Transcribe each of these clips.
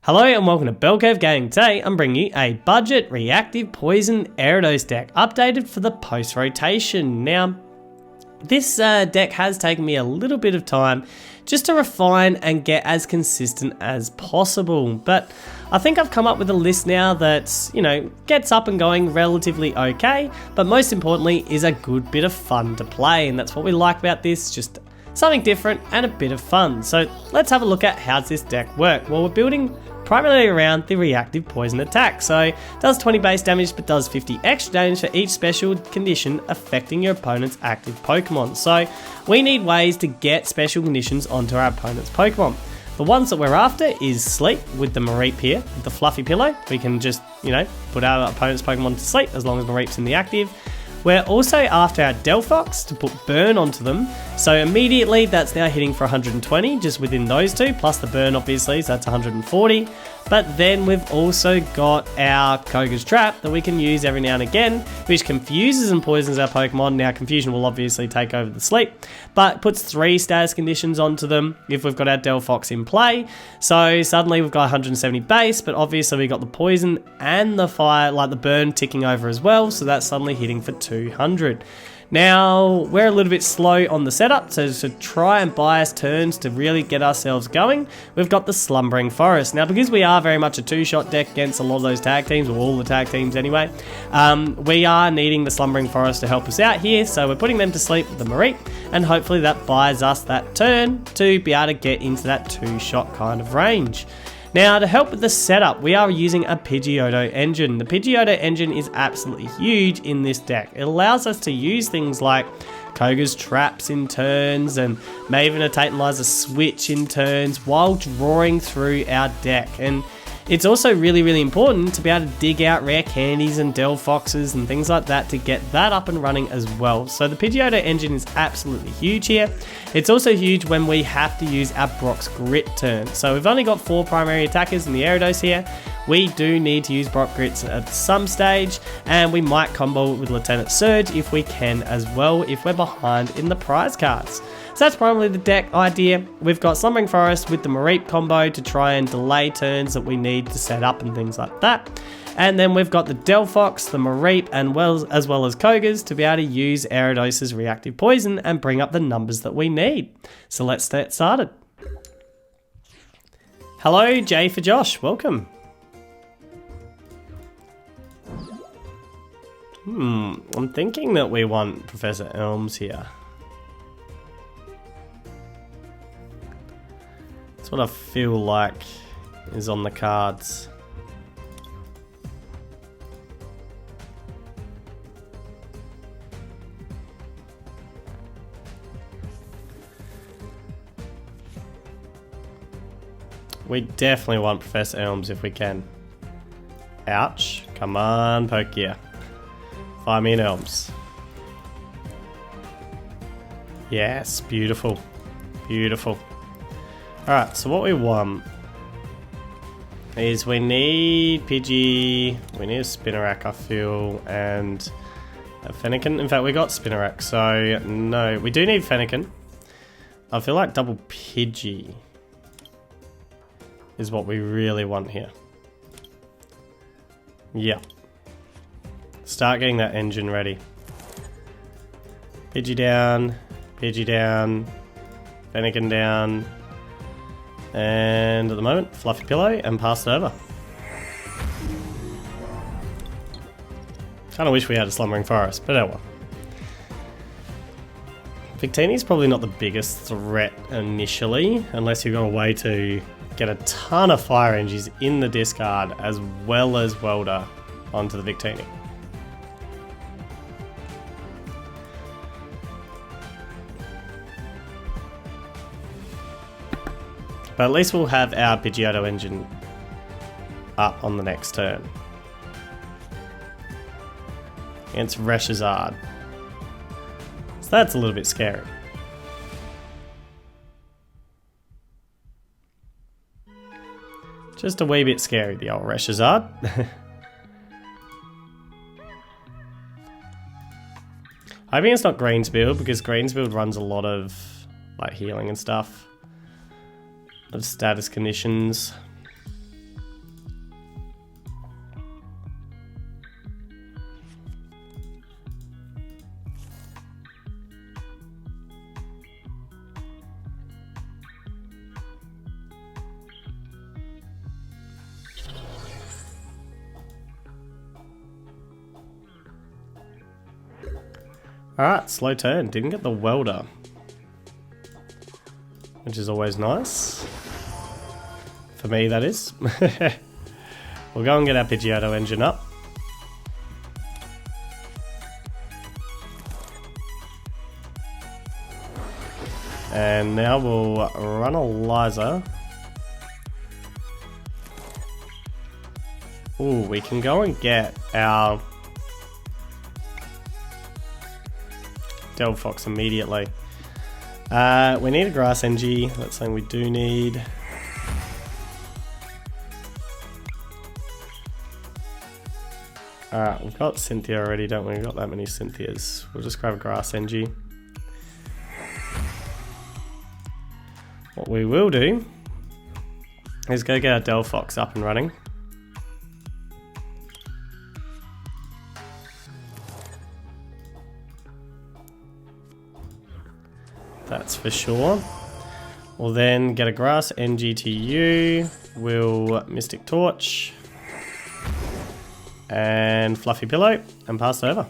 Hello and welcome to Bell Curve Gaming. Today I'm bringing you a budget reactive poison Ariados deck updated for the post rotation. Now this deck has taken me a little bit of time just to refine and get as consistent as possible, but I think I've come up with a list now that's, gets up and going relatively okay, but most importantly is a good bit of fun to play, and that's what we like about this, just something different and a bit of fun. So let's have a look at how does this deck work. Well, we're building primarily around the reactive poison attack. So it does 20 base damage but does 50 extra damage for each special condition affecting your opponent's active Pokemon. So we need ways to get special conditions onto our opponent's Pokemon. The ones that we're after is sleep with the Mareep here, with the fluffy pillow. We can just, put our opponent's Pokemon to sleep as long as Mareep's in the active. We're also after our Delphox to put burn onto them, so immediately that's now hitting for 120 just within those two, plus the burn obviously, so that's 140. But then we've also got our Koga's Trap that we can use every now and again, which confuses and poisons our Pokemon. Now confusion will obviously take over the sleep, but puts 3 status conditions onto them if we've got our Delphox in play. So suddenly we've got 170 base, but obviously we've got the poison and the fire, like the burn, ticking over as well, so that's suddenly hitting for 200. Now, we're a little bit slow on the setup, so to try and buy us turns to really get ourselves going, we've got the Slumbering Forest. Now, because we are very much a two-shot deck against a lot of those tag teams, or all the tag teams anyway, we are needing the Slumbering Forest to help us out here, so we're putting them to sleep with the Mareep, and hopefully that buys us that turn to be able to get into that two-shot kind of range. Now, to help with the setup, we are using a PTCGO engine. The PTCGO engine is absolutely huge in this deck. It allows us to use things like Koga's Traps in turns and Maven a Tantalizer Switch in turns while drawing through our deck. And it's also really, really important to be able to dig out rare candies and Delphoxes and things like that to get that up and running as well. So the PTCGO engine is absolutely huge here. It's also huge when we have to use our Brock's Grit turn. So we've only got 4 primary attackers in the Ariados here. We do need to use Brock Grits at some stage, and we might combo it with Lieutenant Surge if we can as well, if we're behind in the prize cards. So that's primarily the deck idea. We've got Slumbering Forest with the Mareep combo to try and delay turns that we need to set up and things like that. And then we've got the Delphox, the Mareep, and as well as Koga's to be able to use Ariados' reactive poison and bring up the numbers that we need. So let's get started. Hello, J for Josh, welcome. I'm thinking that we want Professor Elms here. That's what I feel like is on the cards. We definitely want Professor Elms if we can. Ouch. Come on, Pokia. Find me an Elms. Yes, beautiful. Beautiful. Alright, so what we want is we need Pidgey, we need a Spinnerack, I feel, and a Fennekin. In fact, we got Spinnerack, so no, we do need Fennekin. I feel like double Pidgey is what we really want here. Yeah. Start getting that engine ready. Pidgey down, Fennekin down, and at the moment, Fluffy Pillow, and pass it over. Kinda wish we had a Slumbering Forest, but oh well. Victini's probably not the biggest threat initially, unless you've got a way to get a ton of Fire Energies in the discard as well as Welder onto the Victini. But at least we'll have our PTCGO engine up on the next turn. Against Reshizard. So that's a little bit scary. Just a wee bit scary, the old Reshizard. Hoping it's not Green's build, because Green's build runs a lot of like healing and stuff. Of status conditions. Alright, slow turn. Didn't get the welder. Which is always nice. For me, that is. We'll go and get our Pidgeotto engine up. And now we'll run a Liza. Ooh, we can go and get our Delphox immediately. We need a Grass NG. That's something we do need. Alright, we've got Cynthia already, don't we? We've got that many Cynthias. We'll just grab a Grass NG. What we will do is go get our Delphox up and running. That's for sure. We'll then get a Grass NG to you. We'll Mystic Torch. And Fluffy Pillow. And pass it over.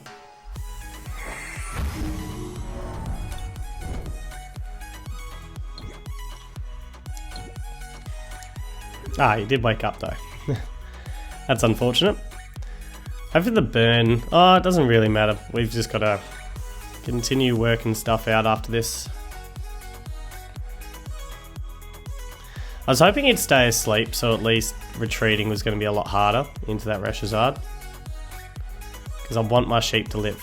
Ah, he did wake up though. That's unfortunate. Hopefully the burn... Oh, it doesn't really matter. We've just got to continue working stuff out after this. I was hoping he'd stay asleep, so at least retreating was going to be a lot harder into that Reshizard. Because I want my sheep to live.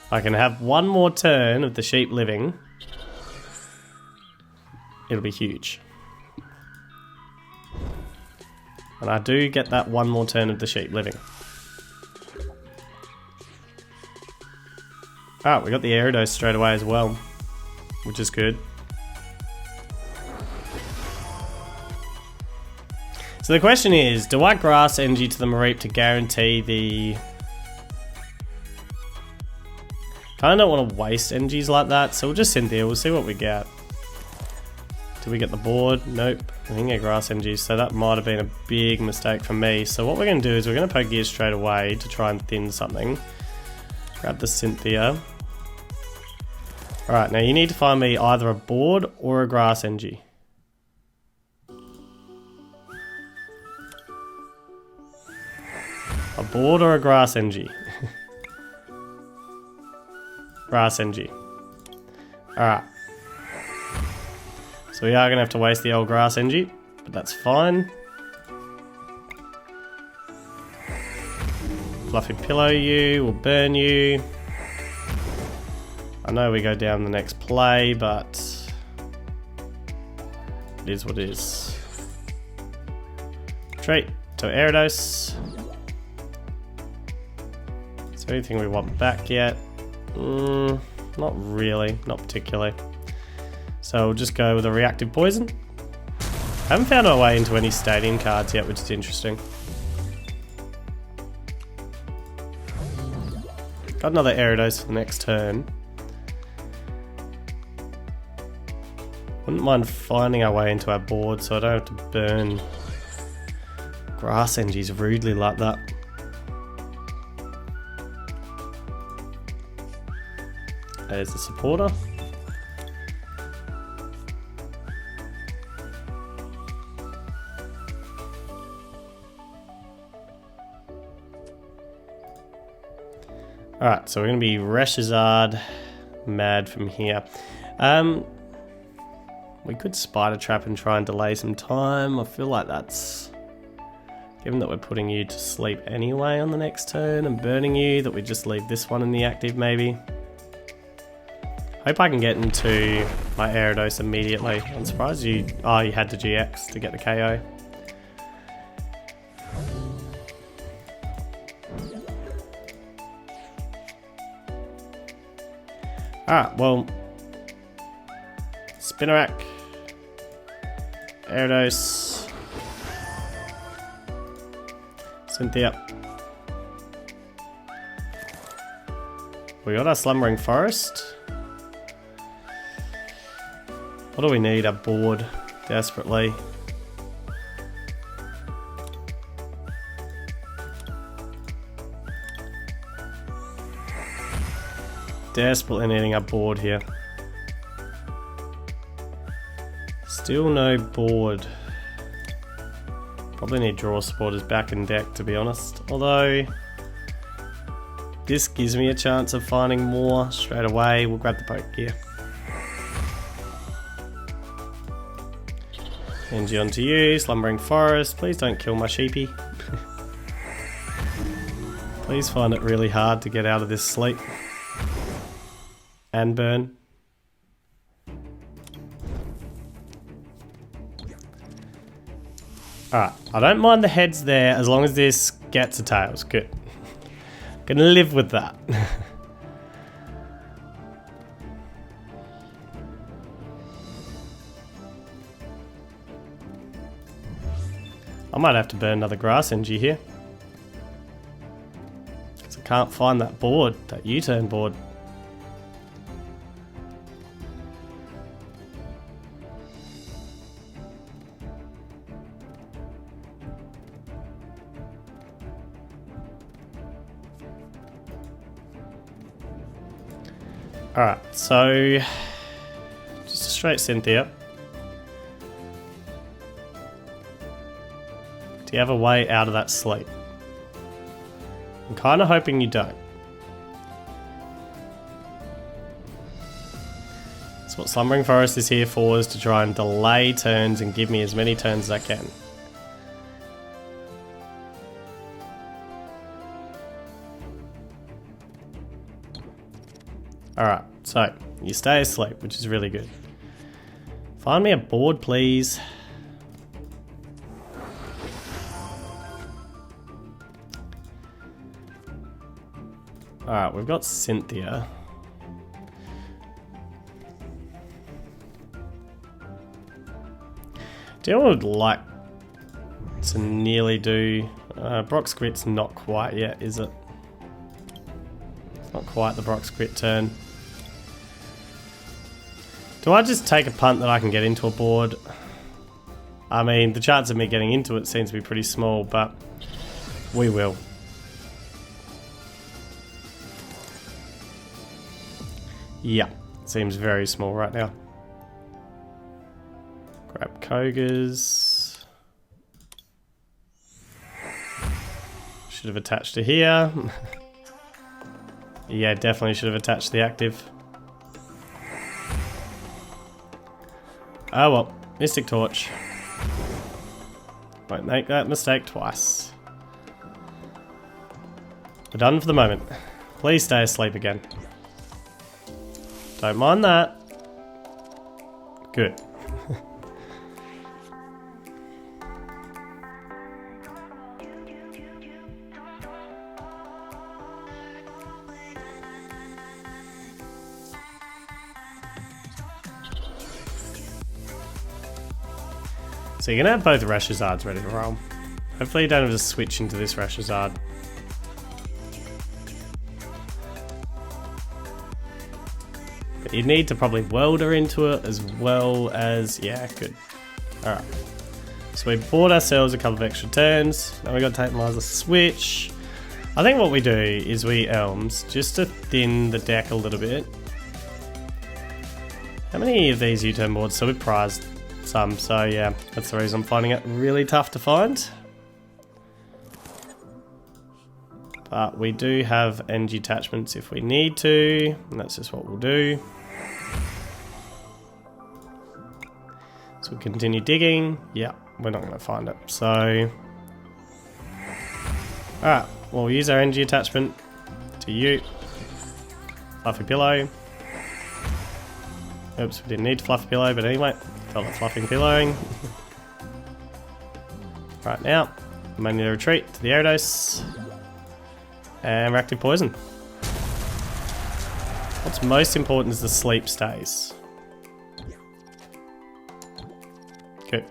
If I can have one more turn of the sheep living, it'll be huge. And I do get that one more turn of the sheep living. Alright, we got the Ariados straight away as well, which is good. So the question is, do I Grass NG to the Mareep to guarantee the... Kinda don't want to waste NGs like that, so we'll just Cynthia, we'll see what we get. Do we get the board? Nope. I think a Grass NG, so that might have been a big mistake for me. So what we're going to do is we're going to poke gears straight away to try and thin something. Grab the Cynthia. Alright, now you need to find me either a board or a Grass NG. A board or a Grass NG? Grass NG. Alright. So we are going to have to waste the old Grass NG, but that's fine. Fluffy Pillow you, we'll burn you. I know we go down the next play, but it is what it is. Retreat to Ariados. Is there anything we want back yet? Not really, not particularly. So we'll just go with a Reactive Poison. I haven't found our way into any Stadium cards yet, which is interesting. Got another Ariados for the next turn. Wouldn't mind finding our way into our board so I don't have to burn Grass NGs rudely like that. There's the supporter. Alright, so we're going to be Reshizard mad from here. We could Spider Trap and try and delay some time. I feel like that's... Given that we're putting you to sleep anyway on the next turn and burning you, that we just leave this one in the active maybe. Hope I can get into my Ariados immediately. I'm surprised you... Oh, you had to GX to get the KO. Alright, well... Spinarak. Ariados. Cynthia. We got our Slumbering Forest. What do we need? A board, desperately. desperately needing a board here. Still no board. Probably need draw supporters back in deck, to be honest. Although this gives me a chance of finding more straight away. We'll grab the poke gear. Energy onto you, Slumbering Forest. Please don't kill my sheepy. Please find it really hard to get out of this sleep. And burn. Alright, I don't mind the heads there as long as this gets a tails. Good. Gonna live with that. I might have to burn another grass energy here. Because I can't find that board, that U-turn board. Alright, so just a straight Cynthia. Do you have a way out of that sleep? I'm kind of hoping you don't. That's what Slumbering Forest is here for, is to try and delay turns and give me as many turns as I can. Alright, so you stay asleep, which is really good. Find me a board, please. Alright, we've got Cynthia. Do you know what I would like to nearly do? Brock's Grit's not quite yet, is it? It's not quite the Brock's Grit turn. Do I just take a punt that I can get into a board? I mean, the chance of me getting into it seems to be pretty small, but we will. Yeah, seems very small right now. Grab Koga's. Should have attached to here. Yeah, definitely should have attached the active. Oh well, Mystic Torch. Won't make that mistake twice. We're done for the moment. Please stay asleep again. Don't mind that. Good. So you're going to have both Reshizards ready to roll. Hopefully you don't have to switch into this Reshizard. But you need to probably welder into it as well as... yeah, good. Alright. So we bought ourselves a couple of extra turns. Now we got to take Liza switch. I think what we do is we Elms, just to thin the deck a little bit. How many of these U-turn boards? So we prized some, so yeah, that's the reason I'm finding it really tough to find. But we do have energy attachments if we need to, and that's just what we'll do. So we'll continue digging. Yeah, we're not going to find it, so... Alright, we'll use our energy attachment to you. Fluffy pillow. Oops, we didn't need fluffy pillow, but anyway. Felt like fluffing pillowing. Right now, I'm going to retreat to the Ariados. And Reactive Poison. What's most important is the sleep stays. Good.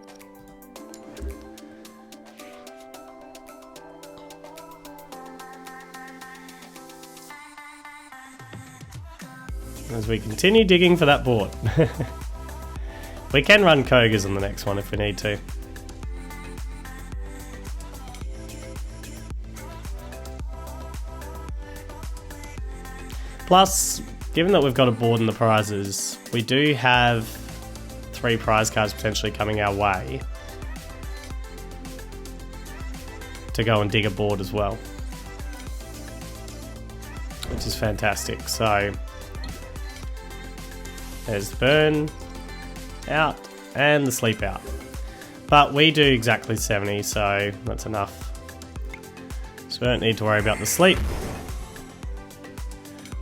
As we continue digging for that board. We can run Kogas on the next one if we need to. Plus, given that we've got a board in the prizes, we do have 3 prize cards potentially coming our way to go and dig a board as well, which is fantastic. So there's the burn out and the sleep out, but we do exactly 70, so that's enough, so we don't need to worry about the sleep.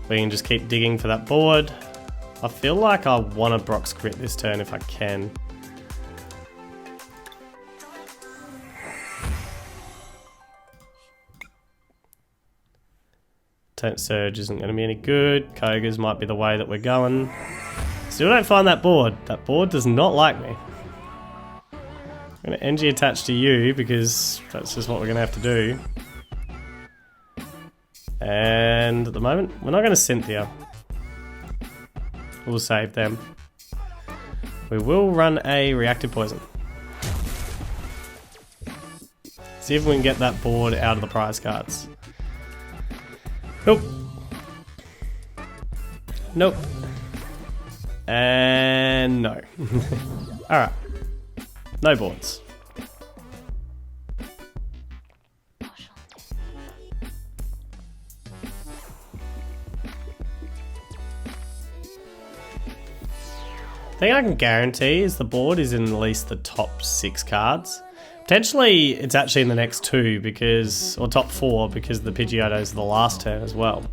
We can just keep digging for that board. I feel like I want to Brock's crit this turn if I can. Tent Surge isn't going to be any good. Koga's might be the way that we're going. Still don't find that board. That board does not like me. I'm going to NG attach to you because that's just what we're going to have to do. And at the moment, we're not going to Cynthia. We'll save them. We will run a Reactive Poison. See if we can get that board out of the prize cards. Nope. Nope. And no. Alright. No boards. The thing I can guarantee is the board is in at least the top 6 cards. Potentially it's actually in the next 2 because, or top 4 because the Pidgeotto is the last turn as well.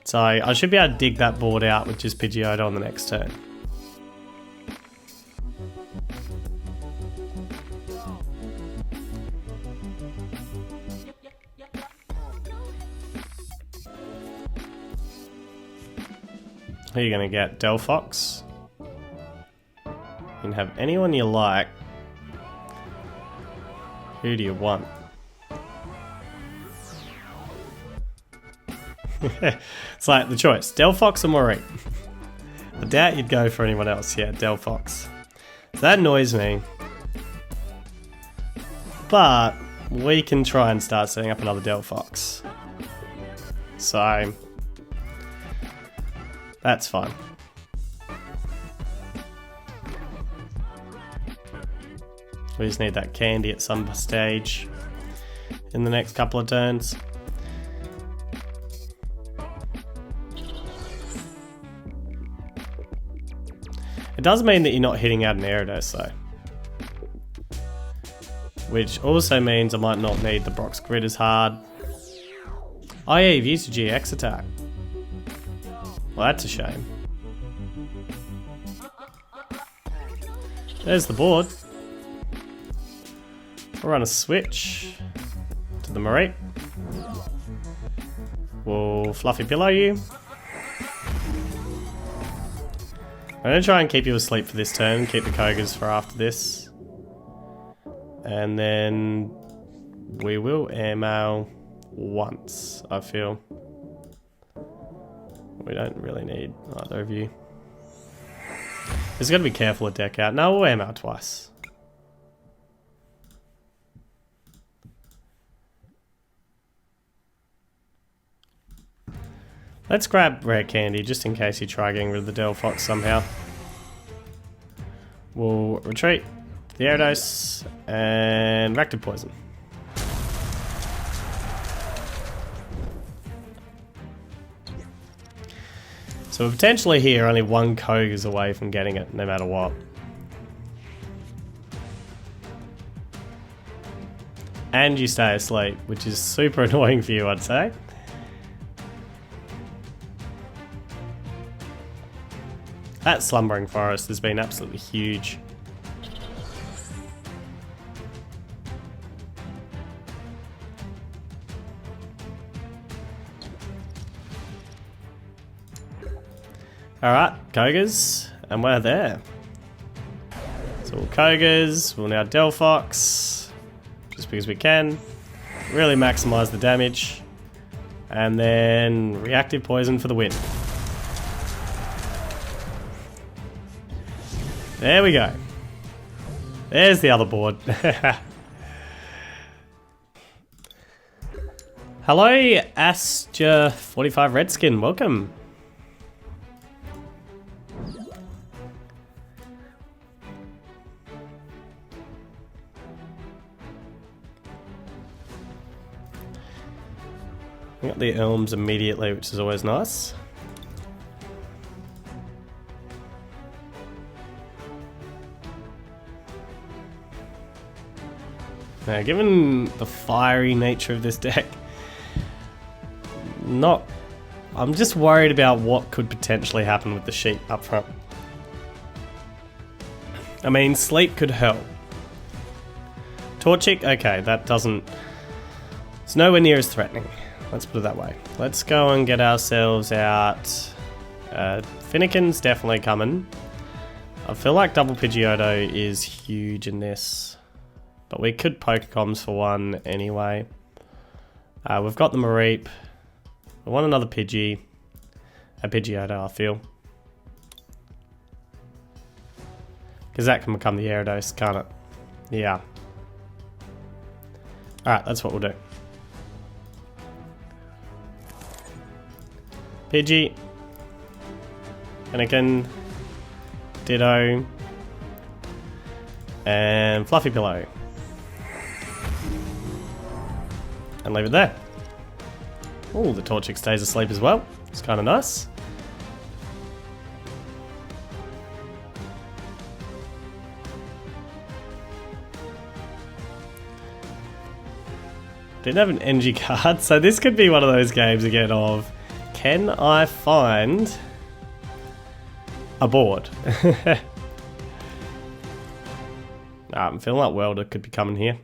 So I should be able to dig that board out with just Pidgeotto on the next turn. Who are you going to get? Delphox? You can have anyone you like. Who do you want? It's like the choice. Delphox or Marie? I doubt you'd go for anyone else. Yeah, Delphox. So that annoys me. But we can try and start setting up another Delphox. So that's fine. We just need that candy at some stage in the next couple of turns. It does mean that you're not hitting out an Ariados though. Which also means I might not need the Brock's Grid as hard. Oh yeah, you've used a GX attack. Well, that's a shame. There's the board. We'll run a switch to the Marie. We'll Fluffy Pillow you. I'm going to try and keep you asleep for this turn, keep the Kogas for after this. And then we will airmail once, I feel. We don't really need either of you. Just got to be careful of deck out. No, we'll airmail twice. Let's grab Rare Candy just in case you try getting rid of the Delphox somehow. We'll retreat the Ariados and Reactive Poison. So we're potentially here only one Koga's away from getting it, no matter what. And you stay asleep, which is super annoying for you, I'd say. That Slumbering Forest has been absolutely huge. Alright, Kogas, and we're there. So all Kogas, we'll now Delphox, just because we can. Really maximise the damage. And then Reactive Poison for the win. There we go. There's the other board. Hello, Astra45 Redskin, welcome. We got the elms immediately, which is always nice. Now, given the fiery nature of this deck, I'm just worried about what could potentially happen with the sheep up front. I mean, sleep could help. Torchic, okay, that doesn't... It's nowhere near as threatening. Let's put it that way. Let's go and get ourselves out. Finnegan's definitely coming. I feel like double Pidgeotto is huge in this. But we could Pokecoms for one anyway. We've got the Mareep. We want another Pidgey. A Pidgeotto, I feel. Because that can become the Ariados, can't it? Yeah. Alright, that's what we'll do. Pidgey. Finnegan. Ditto. And Fluffy Pillow. And leave it there. Oh, the Torchic stays asleep as well. It's kind of nice. Didn't have an NG card, so this could be one of those games again of, can I find a board? I'm feeling like Welder could be coming here.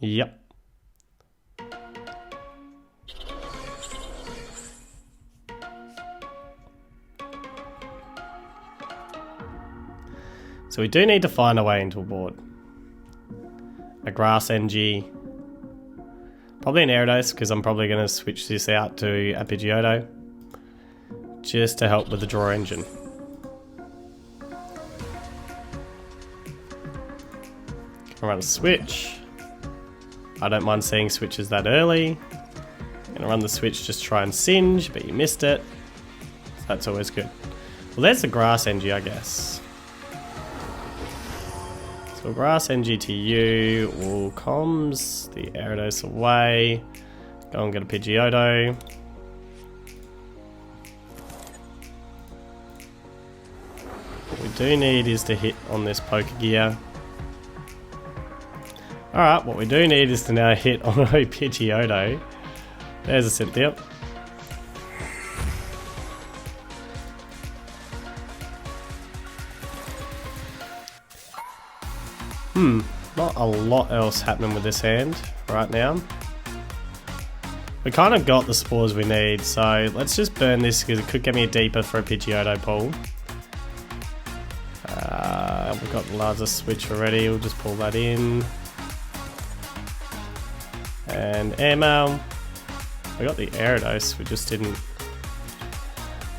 Yep. So we do need to find a way into a board. A grass NG. Probably an Ariados, because I'm probably going to switch this out to a Pidgeotto. Just to help with the draw engine. I'll run a switch. I don't mind seeing switches that early. I'm gonna run the switch just to try and singe, but you missed it. So that's always good. Well, there's the grass NG, I guess. So grass NG to you. All comms. The Ariados away. Go and get a Pidgeotto. What we do need is to hit on this Pokegear. Alright, what we do need is to now hit on a Pidgeotto. There's a Cynthia. Not a lot else happening with this hand right now. We kind of got the spores we need, so let's just burn this because it could get me a deeper for a Pidgeotto pull. We've got the largest switch already, we'll just pull that in. And airmail. We got the Ariados, we just didn't.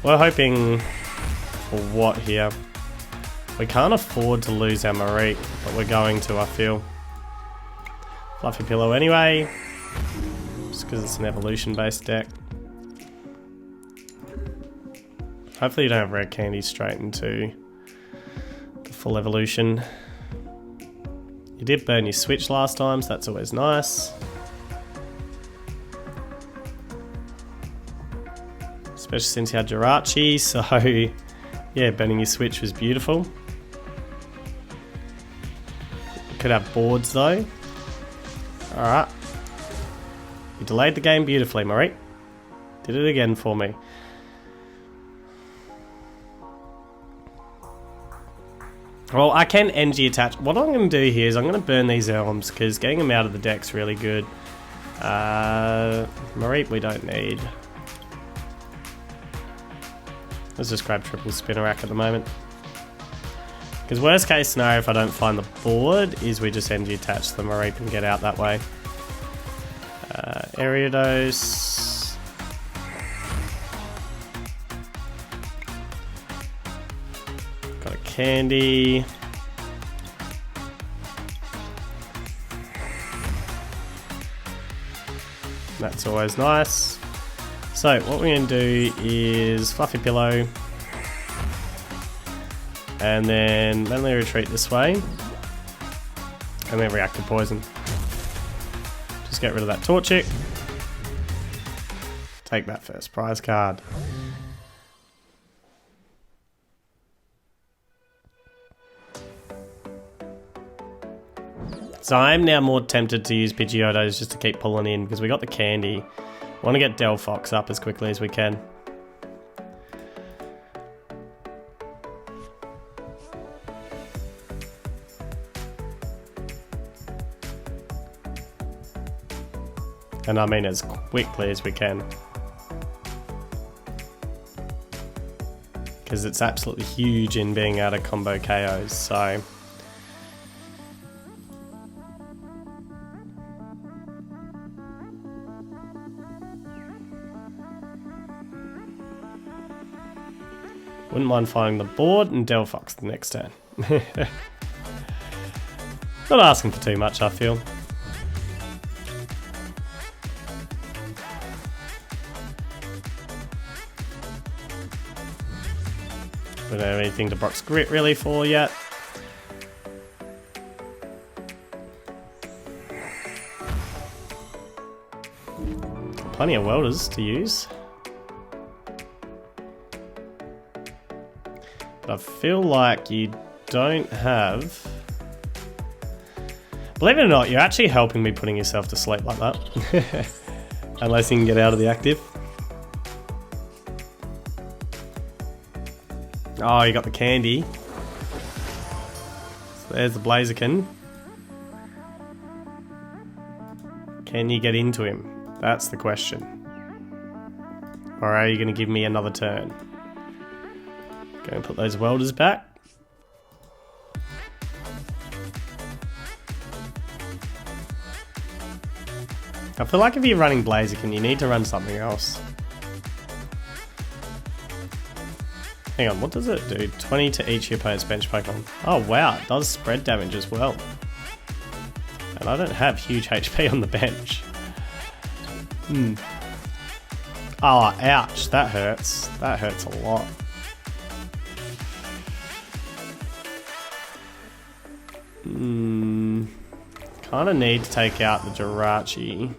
We're hoping for what here? We can't afford to lose our Mareep, but we're going to, I feel. Fluffy Pillow anyway, just because it's an evolution based deck. Hopefully you don't have red candy straight into the full evolution. You did burn your switch last time, so that's always nice. Especially since you had Jirachi, so yeah, burning your switch was beautiful. You could have boards though. Alright. You delayed the game beautifully, Mareep. Did it again for me. Well, I can NG attach. What I'm going to do here is I'm going to burn these elms because getting them out of the deck's really good. Mareep we don't need. Let's just grab triple Spinnerack at the moment. Because worst case scenario if I don't find the board is we just NG attach the Mareep and get out that way. Ariados. Got a candy. That's always nice. So what we're going to do is Fluffy Pillow. And then Manly Retreat this way. And then Reactive Poison. Just get rid of that Torchic. Take that first prize card. So I'm now more tempted to use Pidgeotos just to keep pulling in because we got the candy. I want to get Delphox up as quickly as we can. And I mean as quickly as we can. Because it's absolutely huge in being able to combo KOs, so... Wouldn't mind finding the board and Delphox the next turn. Not asking for too much, I feel. We don't have anything to Brock's Grit really for yet. Plenty of welders to use. But I feel like you don't have... Believe it or not, you're actually helping me putting yourself to sleep like that. Unless you can get out of the active. Oh, you got the candy. So there's the Blaziken. Can you get into him? That's the question. Or are you going to give me another turn? Go and put those welders back. I feel like if you're running Blaziken, you need to run something else. Hang on, what does it do? 20 to each of your opponent's bench Pokemon. Oh wow, it does spread damage as well. And I don't have huge HP on the bench. Oh, ouch, that hurts. That hurts a lot. Kind of need to take out the Jirachi.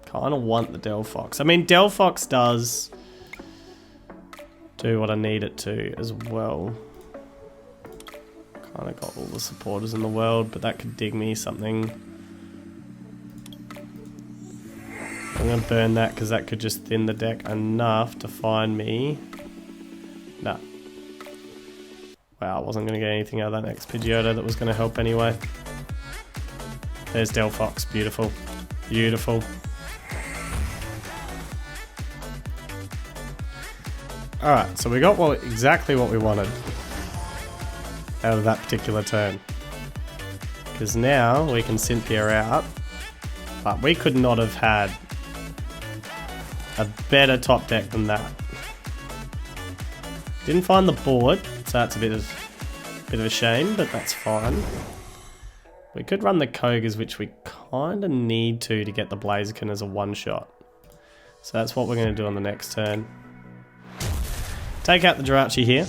Kind of want the Delphox. I mean, Delphox does do what I need it to as well. Kind of got all the supporters in the world, but that could dig me something. I'm going to burn that because that could just thin the deck enough to find me. Nah. Wow, I wasn't going to get anything out of that next Pidgeotto that was going to help anyway. There's Delphox. Beautiful. Beautiful. Alright, so we got exactly what we wanted out of that particular turn. Because now we can Cynthia out. But we could not have had a better top deck than that. Didn't find the board, so that's a bit of a shame, but that's fine. We could run the Kogas, which we kind of need to get the Blaziken as a one-shot. So that's what we're going to do on the next turn. Take out the Jirachi here.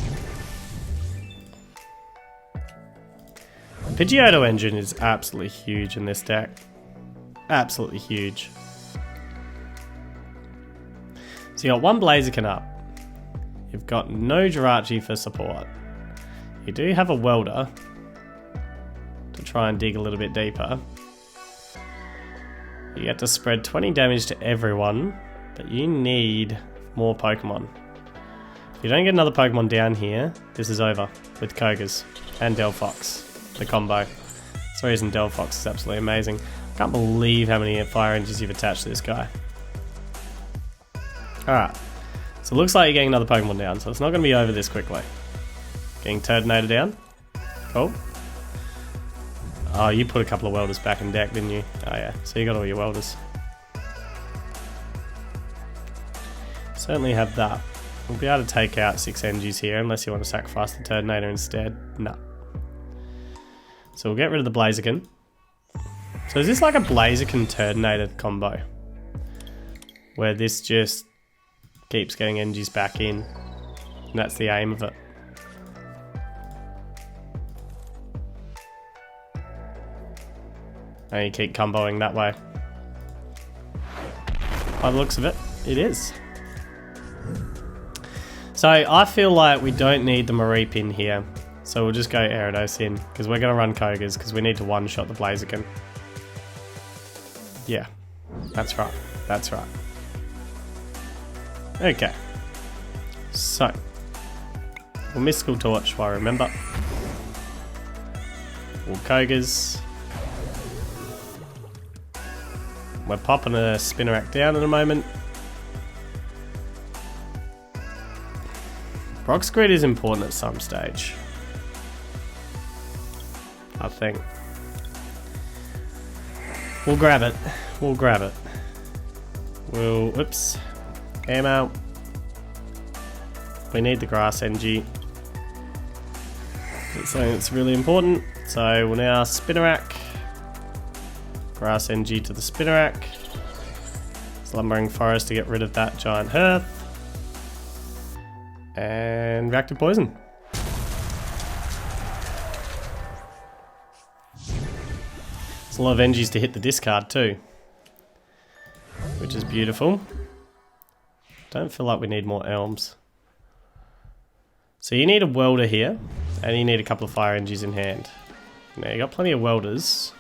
The Pidgeotto engine is absolutely huge in this deck. Absolutely huge. So you got one Blaziken up. You've got no Jirachi for support. You do have a welder to try and dig a little bit deeper. You get to spread 20 damage to everyone, but you need more Pokemon. If you don't get another Pokemon down here, this is over with Kogas and Delphox, the combo. That's the reason Delphox is absolutely amazing. I can't believe how many Fire Engines you've attached to this guy. Alright, so it looks like you're getting another Pokemon down, so it's not going to be over this quickly. Getting Turtonator down. Cool. Oh, you put a couple of welders back in deck, didn't you? Oh yeah, so you got all your welders. Certainly have that. We'll be able to take out 6 energies here, unless you want to sacrifice the Turtonator instead. No. So we'll get rid of the Blaziken. So is this like a Blaziken Turtonator combo? where this just keeps getting energies back in. And that's the aim of it. And you keep comboing that way. By the looks of it, it is. So I feel like we don't need the Mareep in here. So we'll just go Ariados in, because we're going to run Kogas, because we need to one-shot the Blaziken. Yeah, that's right. That's right. Okay. So, we'll Mystical Torch, while I remember. We'll Kogas. We're popping a Spinnerack down in a moment. Rock Squid is important at some stage, I think. We'll grab it. We'll grab it. We'll... Whoops. Ammo. We need the grass NG. It's something that's really important. So we'll now Spinnerack. Grass NG to the Spinnerack. Slumbering Forest to get rid of that giant hearth. And Reactive Poison. It's a lot of energies to hit the discard too, which is beautiful. Don't feel like we need more elms. So you need a welder here, and you need a couple of fire energies in hand. Now you got plenty of welders.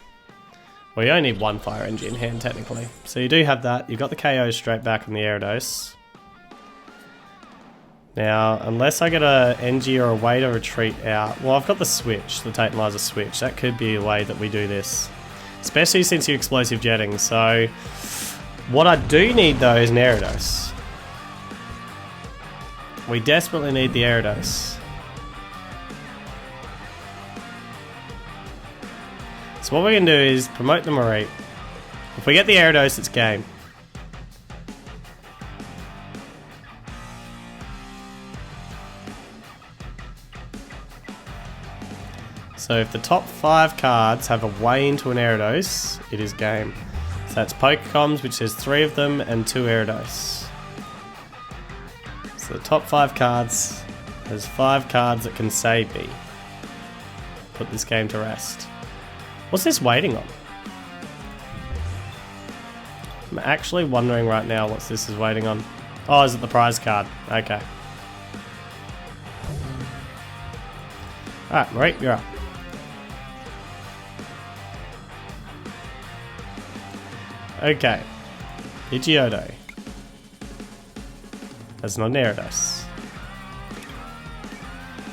Well, you only need one fire energy in hand technically. So you do have that. You've got the KO straight back on the Ariados. Now, unless I get a NG or a way to retreat out... Well, I've got the switch, the Totemizer switch. That could be a way that we do this. Especially since you're explosive jetting. So, what I do need though is an Ariados. We desperately need the Ariados. So what we can do is promote the Mareep. If we get the Ariados, it's game. So if the top 5 cards have a way into an Ariados, it is game. So that's Pokecoms, which has 3 of them, and 2 Ariados. So the top 5 cards has 5 cards that can save me. Put this game to rest. What's this waiting on? I'm actually wondering right now what this is waiting on. Oh, is it the prize card? Okay. Alright, Mareep, you're up. Okay, Pidgeotto. That's not an Ariados.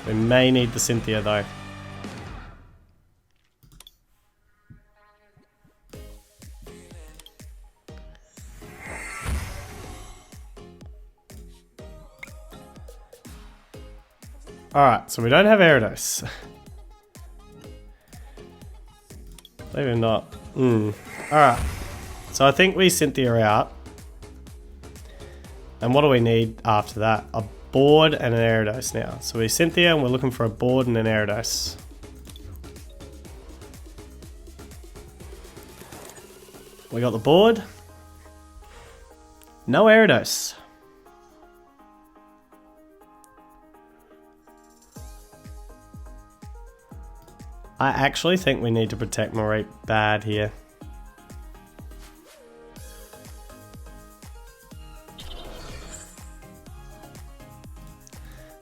We may need the Cynthia though. Alright, so we don't have Ariados. Believe it or not. Alright. So I think we Cynthia out. And what do we need after that? A board and an Ariados now. So we Cynthia and we're looking for a board and an Ariados. We got the board. No Ariados. I actually think we need to protect Mareep bad here.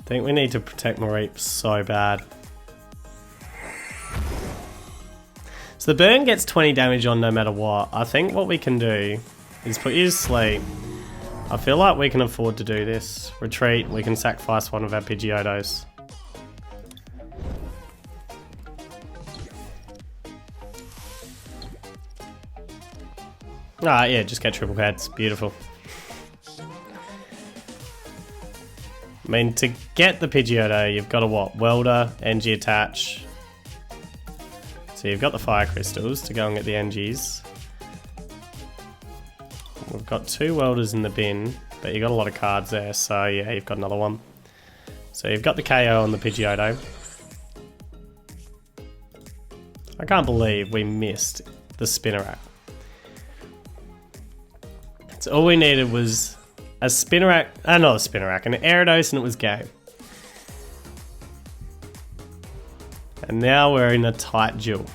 I think we need to protect Mareep so bad. So the burn gets 20 damage on no matter what. I think what we can do is put you to sleep. I feel like we can afford to do this. Retreat, we can sacrifice one of our Pidgeotos. Ah, yeah, just get triple heads. Beautiful. I mean, to get the Pidgeotto, you've got a what? Welder, NG attach. So you've got the fire crystals to go and get the NGs. We've got 2 welders in the bin, but you've got a lot of cards there, so yeah, you've got another one. So you've got the KO on the Pidgeotto. I can't believe we missed the Spinnerack. It's So all we needed was a Spinnerack, not a Spinnerack, an Ariados, and it was game. And now we're in a tight duel.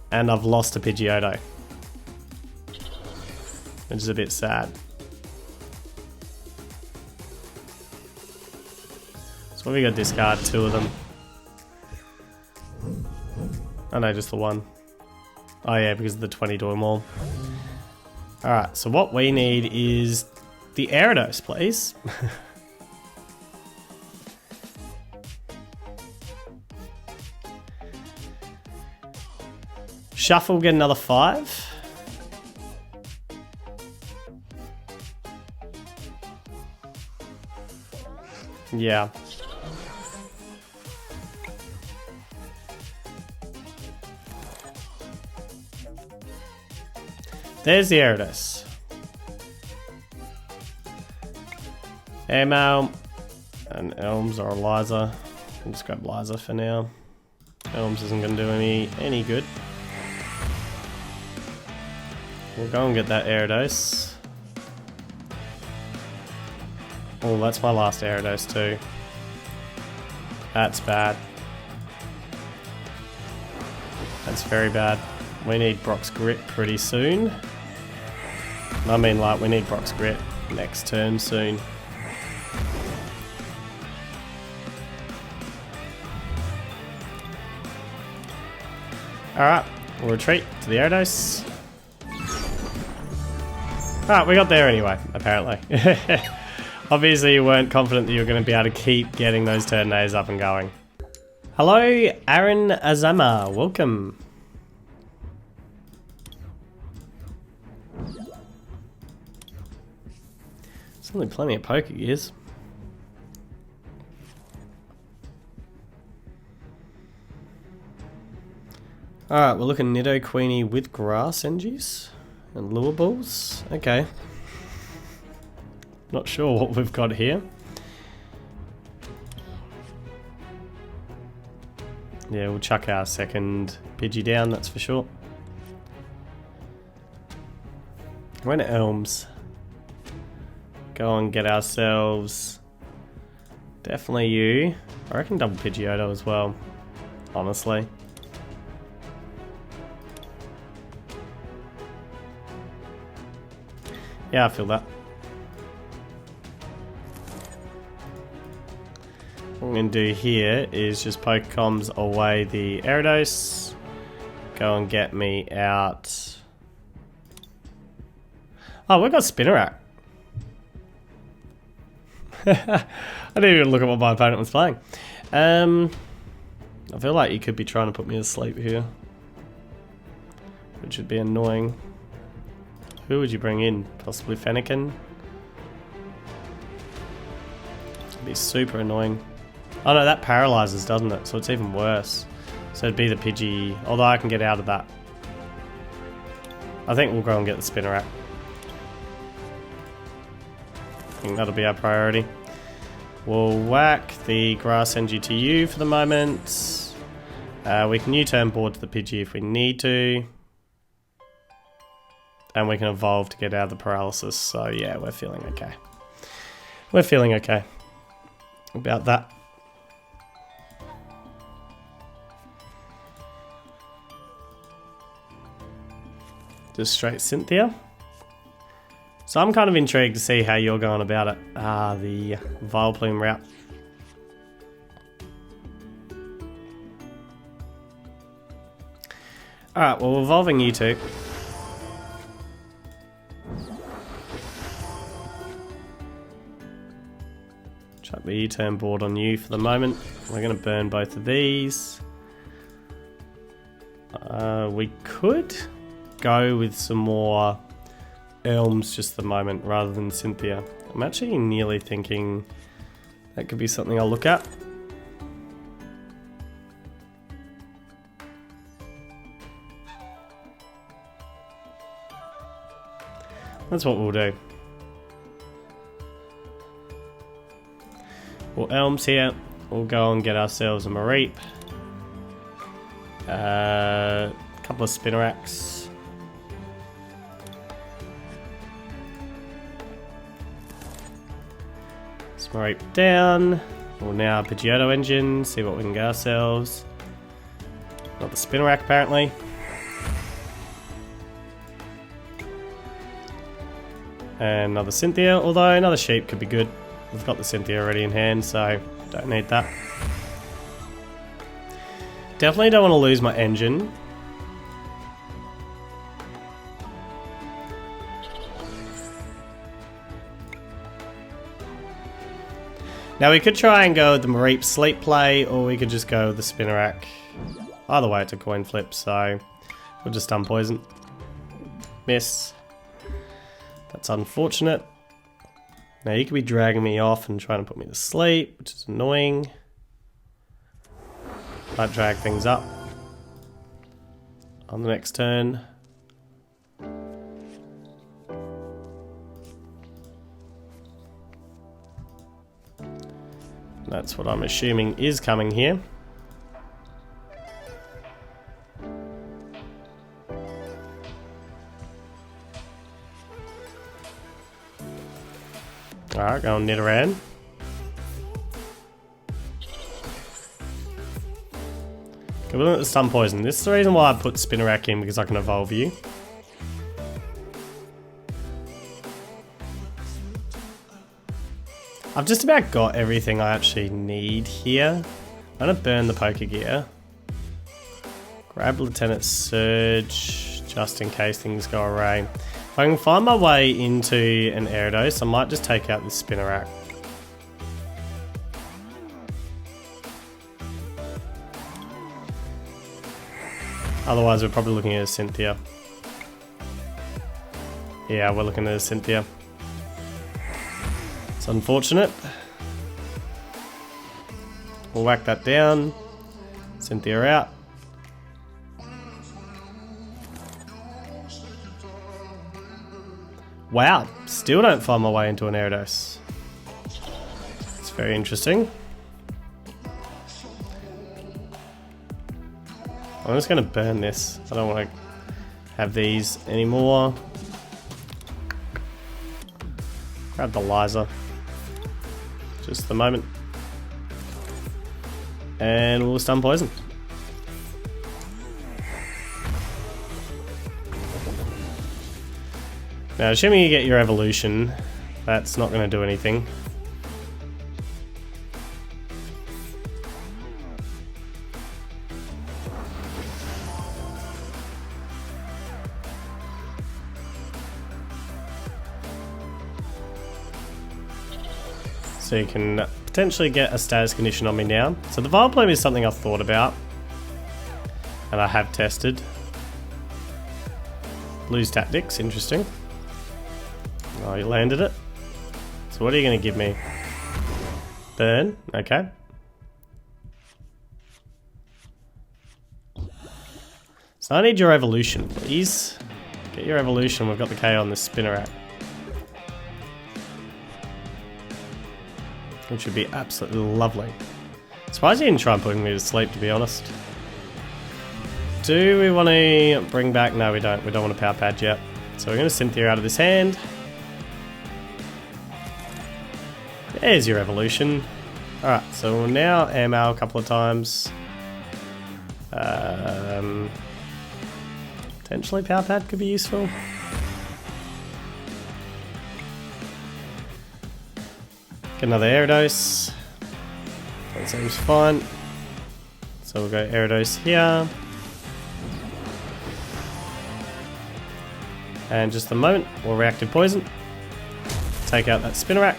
And I've lost a Pidgeotto, which is a bit sad. So we got to discard 2 of them. Oh no, just the 1. Oh yeah, because of the 20 Dormoor. Alright, so what we need is the Ariados, please. Shuffle, get another 5. Yeah. There's the Ariados. Airmail and Elms or Eliza. I'll just grab Eliza for now. Elms isn't going to do any good. We'll go and get that Ariados. Oh, that's my last Ariados too. That's bad. That's very bad. We need Brock's Grit pretty soon. I mean, like, we need Brock's Grit next turn soon. Alright, we'll retreat to the Ariados. Alright, we got there anyway, apparently. Obviously you weren't confident that you were going to be able to keep getting those Turtonators up and going. Hello, Aaron Azama, welcome. There's only plenty of poker gears. Alright, we're looking Nido Queenie with Grass Energies and Lure Balls. Okay. Not sure what we've got here. Yeah, we'll chuck our second Pidgey down, that's for sure. We're in Elms. Go and get ourselves... Definitely you. I reckon double Pidgeotto as well, honestly. Yeah, I feel that. What I'm going to do here is just Pokecoms away the Ariados. Go and get me out... Oh, we got Spinnerack. I didn't even look at what my opponent was playing. I feel like you could be trying to put me to sleep here, which would be annoying. Who would you bring in? Possibly Fennekin? It'd be super annoying. Oh no, that paralyzes, doesn't it? So it's even worse. So it'd be the Pidgey, although I can get out of that. I think we'll go and get the Spinnerack. I think that'll be our priority. We'll whack the Grass Energy to you for the moment. We can U-turn board to the Pidgey if we need to. And we can evolve to get out of the paralysis. So yeah, we're feeling okay. We're feeling okay about that. Just straight Cynthia. So I'm kind of intrigued to see how you're going about it. The Vileplume route. Alright, well, evolving you two. Chuck the U-turn board on you for the moment. We're going to burn both of these. We could go with some more Elms just the moment rather than Cynthia. I'm actually nearly thinking that could be something I'll look at. That's what we'll do. We'll Elms here. We'll go and get ourselves a Mareep. A couple of Spinneracks. Right down. We'll now Pidgeotto engine, see what we can get ourselves. Not the spinner rack apparently. And another Cynthia, although another sheep could be good. We've got the Cynthia already in hand, so don't need that. Definitely don't want to lose my engine. Now we could try and go with the Mareep Sleep Play, or we could just go with the Spinnerack. Either way it's a coin flip, so we'll just unpoison. Miss. That's unfortunate. Now you could be dragging me off and trying to put me to sleep, which is annoying. Might drag things up on the next turn. That's what I'm assuming is coming here. Alright, go on Nidoran. Okay, we're looking at the stun poison. This is the reason why I put Spinnerack in, because I can evolve you. I've just about got everything I actually need here. I'm gonna burn the Pokegear. Grab Lieutenant Surge, just in case things go awry. If I can find my way into an Ariados, I might just take out this Spinnerack. Otherwise we're probably looking at a Cynthia. Yeah, we're looking at a Cynthia. It's unfortunate. We'll whack that down. Cynthia out. Wow, still don't find my way into an Ariados. It's very interesting. I'm just going to burn this. I don't want to have these anymore. Grab the Liza. Just the moment. And we'll stun poison. Now, assuming you get your evolution, that's not going to do anything. So you can potentially get a status condition on me now. So the Vileplume is something I've thought about, and I have tested. Lose tactics, interesting. Oh, you landed it. So what are you going to give me? Burn, okay. So I need your evolution, please. Get your evolution, we've got the KO on this Spinnerack. Which would be absolutely lovely. Surprised you didn't try and put me to sleep, to be honest. Do we want to bring back? No, we don't. We don't want a Power Pad yet. So we're going to Cynthia out of this hand. There's your evolution. Alright, so we'll now ammo a couple of times. Potentially Power Pad could be useful. Get another Ariados. That seems fine. So we'll go Ariados here. And just a moment, we'll Reactive Poison. Take out that Spinnerack.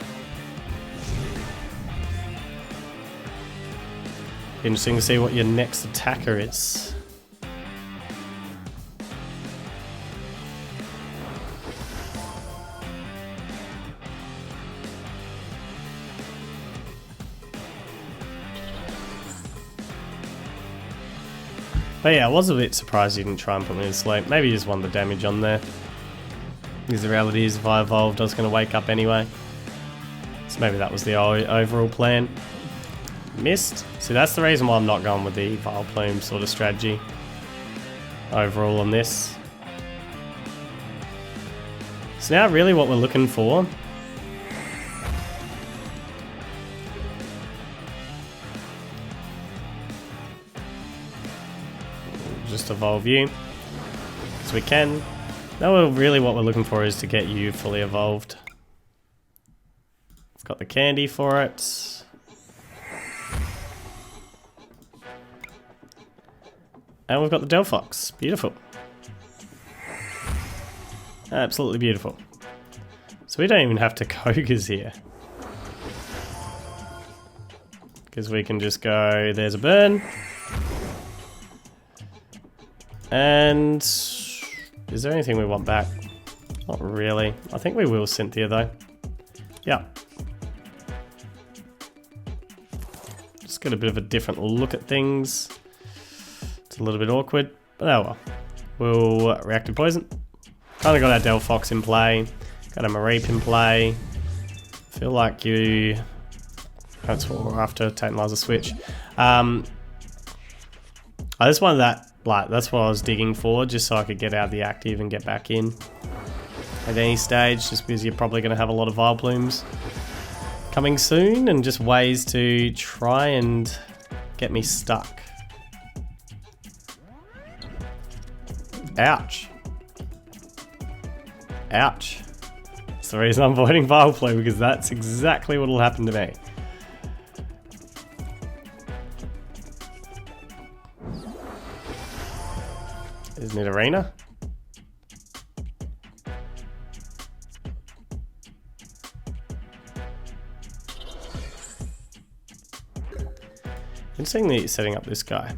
Interesting to see what your next attacker is. But yeah, I was a bit surprised you didn't try and put me to sleep. Maybe you just wanted the damage on there. Because the reality is if I evolved, I was going to wake up anyway. So maybe that was the overall plan. Missed. See, that's the reason why I'm not going with the Vileplume sort of strategy overall on this. So now really what we're looking for just evolve you. As we can. Now really what we're looking for is to get you fully evolved. I've got the candy for it. And we've got the Delphox. Beautiful. Absolutely beautiful. So we don't even have to Kogas here. Because we can just go, there's a burn. And is there anything we want back? Not really. I think we will Cynthia though. Yeah. Just get a bit of a different look at things. It's a little bit awkward, but oh well. We'll Reactive Poison. Kind of got our Delphox in play. Got a Mareep in play. Feel like you... That's what we're after, Tantalizer switch. I just wanted that, like, that's what I was digging for, just so I could get out of the active and get back in at any stage, just because you're probably going to have a lot of Vileplumes coming soon, and just ways to try and get me stuck. Ouch. Ouch. That's the reason I'm avoiding Vileplume, because that's exactly what will happen to me. Isn't it Arena? Interesting that you're setting up this guy.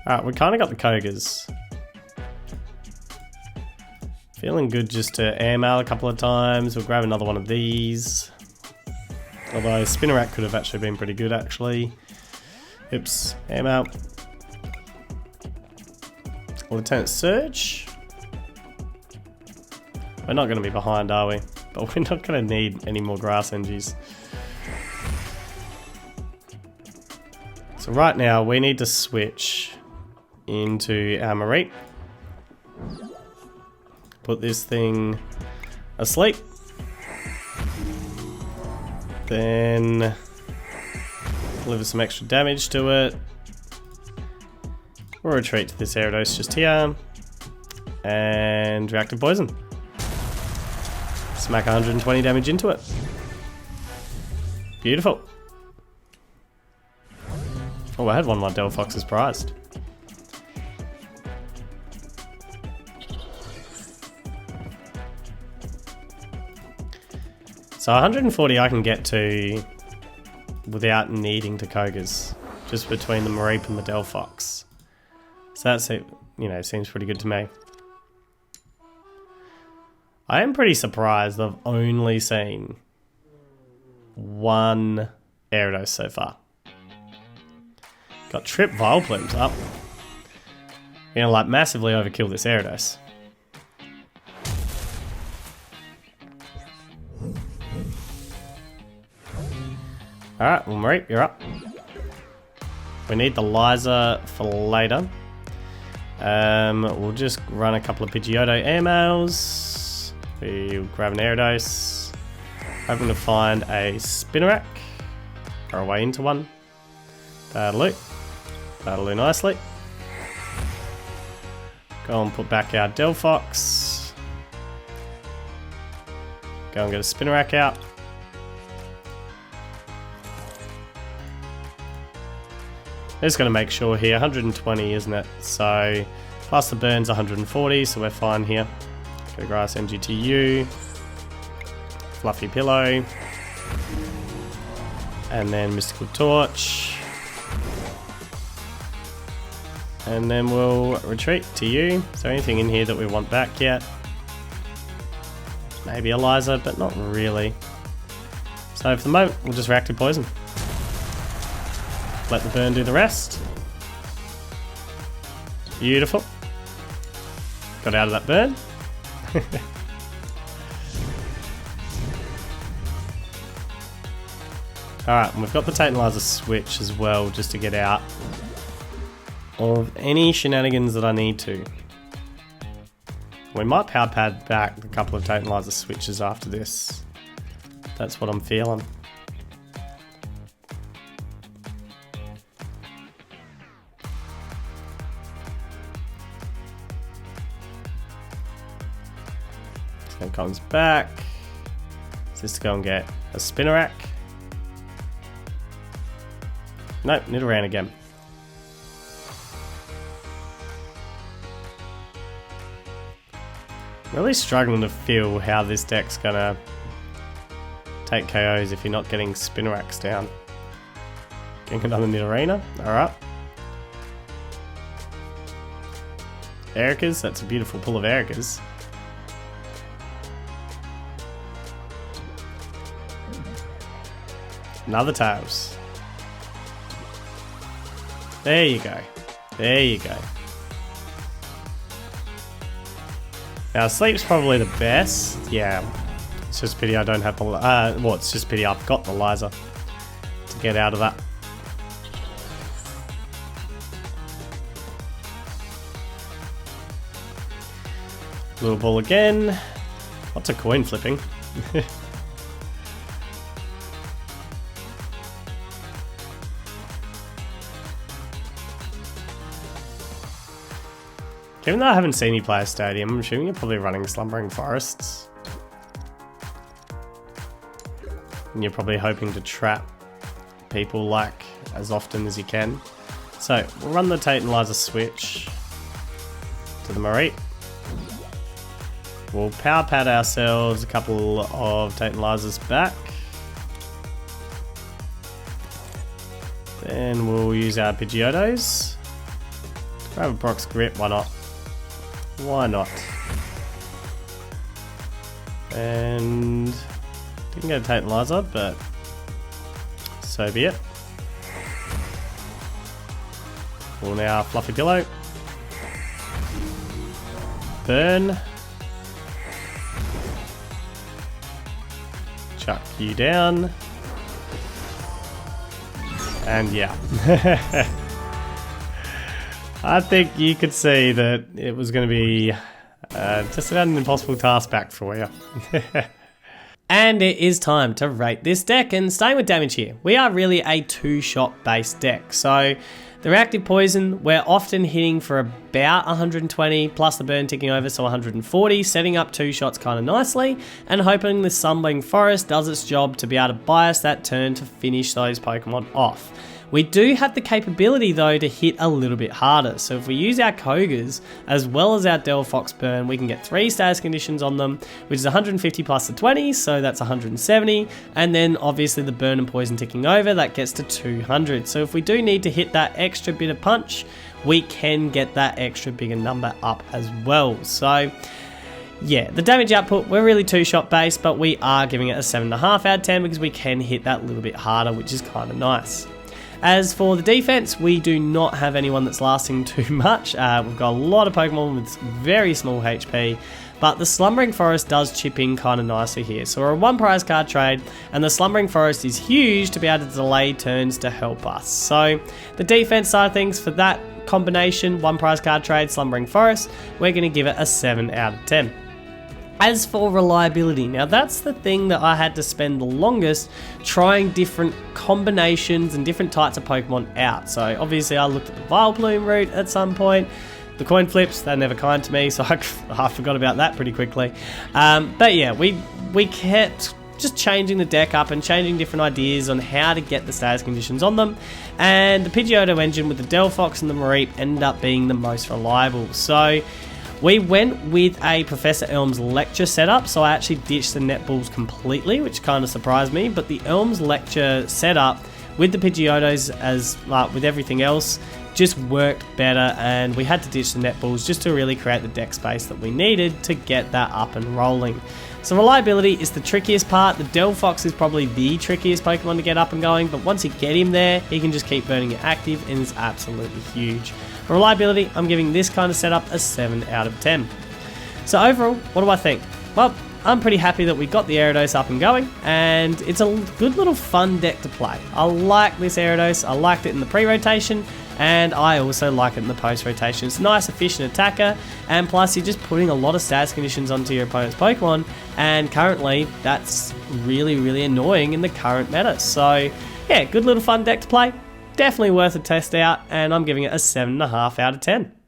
Alright, we kind of got the Kogas. Feeling good just to air mail a couple of times. We'll grab another one of these. Although Spinarak could have actually been pretty good actually. Oops, air mail. Lieutenant Surge. We're not going to be behind, are we? But we're not going to need any more grass NGs. So right now we need to switch into our Mareep. Put this thing asleep. Then deliver some extra damage to it. We'll retreat to this Ariados just here. And Reactive Poison. Smack 120 damage into it. Beautiful. Oh, I had one of my Delphoxes prized. So 140 I can get to without needing to Kogas. Just between the Mareep and the Delphox. So that's it, you know, seems pretty good to me. I am pretty surprised I've only seen one Ariados so far. Got Trip Vileplumes up. We're gonna like massively overkill this Ariados. Alright, well Mareep, you're up. We need the Liza for later. We'll just run a couple of Pidgeotto airmails. We'll grab an Ariados. Hoping to find a Spinarak. Or a way into one. That'll do. That'll do nicely. Go and put back our Delphox. Go and get a Spinarak out. I'm just going to make sure here, 120 isn't it? So, plus the burn's 140, so we're fine here. Go Grass MGTU. Fluffy Pillow. And then Mystical Torch. And then we'll retreat to you. Is there anything in here that we want back yet? Maybe Eliza, but not really. So for the moment, we'll just Reactive Poison. Let the burn do the rest. Beautiful. Got out of that burn. Alright, and we've got the Tantalizer switch as well, just to get out of any shenanigans that I need to. We might power pad back a couple of Tantalizer switches after this. That's what I'm feeling. Then comes back. Just to go and get a Spinnerack. Nope, Nidoran again. Really struggling to feel how this deck's gonna take KOs if you're not getting Spinneracks down. Getting another Nidorina, alright. Ericas, that's a beautiful pull of Ericas. Another Tails. There you go. There you go. Now Sleep's probably the best. Yeah. It's just pity I don't have the well, it's just pity I've got the Liza to get out of that. Little ball again. Lots of coin flipping. Even though I haven't seen you play a stadium, I'm assuming you're probably running Slumbering Forests. And you're probably hoping to trap people like as often as you can. So we'll run the Titanizer switch to the Mareep. We'll power pad ourselves a couple of Titanizers back. Then we'll use our Pidgeotos. Grab a Brock's Grip, why not? Why not? And didn't get a Titanizer, but so be it. We'll now Fluffy Pillow. Burn. Chuck you down. And yeah. I think you could see that it was going to be just about an impossible task back for you. And it is time to rate this deck, and staying with damage here, we are really a two-shot based deck. So the Reactive Poison, we're often hitting for about 120, plus the burn ticking over, so 140, setting up two shots kind of nicely, and hoping the Slumbering Forest does its job to be able to buy us that turn to finish those Pokemon off. We do have the capability though to hit a little bit harder, so if we use our Kogas as well as our Delphox Burn, we can get 3 status conditions on them, which is 150 plus the 20, so that's 170, and then obviously the Burn and Poison ticking over, that gets to 200. So if we do need to hit that extra bit of punch, we can get that extra bigger number up as well. So yeah, the damage output, we're really two-shot based, but we are giving it a 7.5 out of 10 because we can hit that little bit harder, which is kind of nice. As for the defense, we do not have anyone that's lasting too much. We've got a lot of Pokemon with very small HP, but the Slumbering Forest does chip in kind of nicely here. So we're a 1 prize card trade, and the Slumbering Forest is huge to be able to delay turns to help us. So the defense side of things, for that combination, 1 prize card trade, Slumbering Forest, we're going to give it a 7 out of 10. As for reliability, now that's the thing that I had to spend the longest trying different combinations and different types of Pokemon out. So obviously I looked at the Vileplume route at some point. The coin flips, they're never kind to me, so I forgot about that pretty quickly. But yeah, we kept just changing the deck up and changing different ideas on how to get the status conditions on them. And the Pidgeotto engine with the Delphox and the Mareep ended up being the most reliable. So we went with a Professor Elm's Lecture setup, so I actually ditched the Netballs completely, which kind of surprised me, but the Elm's Lecture setup with the Pidgeotos, as with everything else, just worked better, and we had to ditch the Netballs just to really create the deck space that we needed to get that up and rolling. So reliability is the trickiest part. The Delphox is probably the trickiest Pokemon to get up and going, but once you get him there, he can just keep burning it active and is absolutely huge. For reliability, I'm giving this kind of setup a 7 out of 10. So overall, what do I think? Well, I'm pretty happy that we got the Ariados up and going, and it's a good little fun deck to play. I like this Ariados, I liked it in the pre-rotation, and I also like it in the post-rotation. It's a nice, efficient attacker, and plus you're just putting a lot of status conditions onto your opponent's Pokemon, and currently that's really, really annoying in the current meta. So yeah, good little fun deck to play. Definitely worth a test out, and I'm giving it a 7.5 out of 10.